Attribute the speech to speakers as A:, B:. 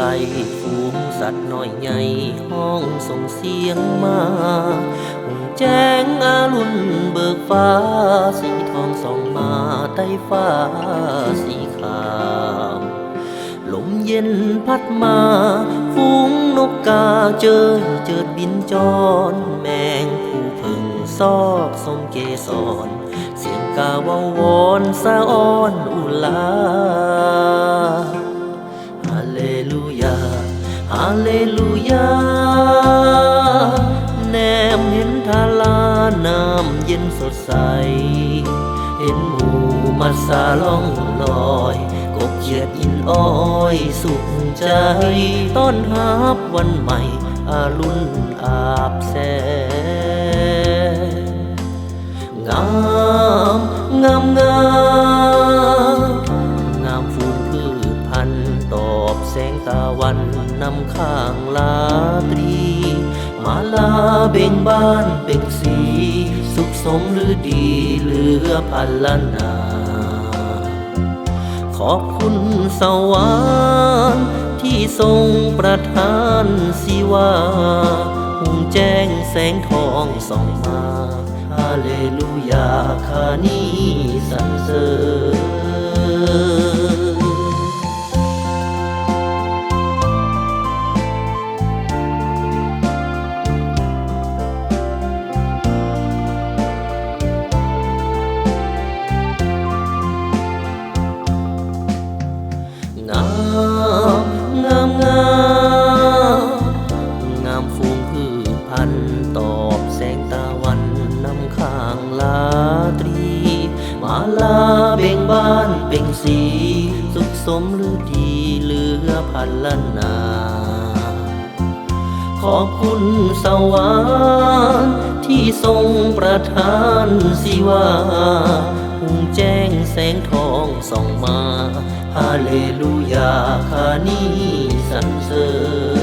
A: ลฝูงสัตว์น้อยใหญ่ห้องส่งเสียงมาหุ่งแจ้งอารุณเบิกฟ้าสีทองส่องมาใต้ฟ้าสีขาวลมเย็นพัดมาฝูงนกกาเจิดบินจรแมงผู้พึ่งซอกสมเกสรเสียงกาว่าวอนสะอ้อนอุลาฮาเลลูยาฮาเลลูยาแนมเห็นทาลาน้ำเย็นสดใสเห็นหมูมาสาล่องลอยกบเขียดอินอ้อยสุขใจต้อนรับวันใหม่อารุณอาบแสงงามงามงามงามฟูงพืชพันธุ์ตอบแสงตะวันนำข้างลาตรีมาลาเบ่งบานเป่งสีสุขสมหรือดีเหลือพันล้านนาขอบคุณสวรรค์ที่ทรงประทานสิว่าหุ่งแจ้งแสงทองส่องมาฮาเลลูยาข้านี้สรรเสริญงามงามงามงามฟูงพืชพันธุ์ตอบแสงตะวันนำข้างลาตรีมาลาเบ่งบานเป่งสีสุขสมหรือดีเหลือพันล้านนาขอบคุณสวรรค์ที่ทรงประทานสิว่าหุ่งแจ้งแสงทองส่องมาฮาเลลูยาข้านี้สรรเสริญ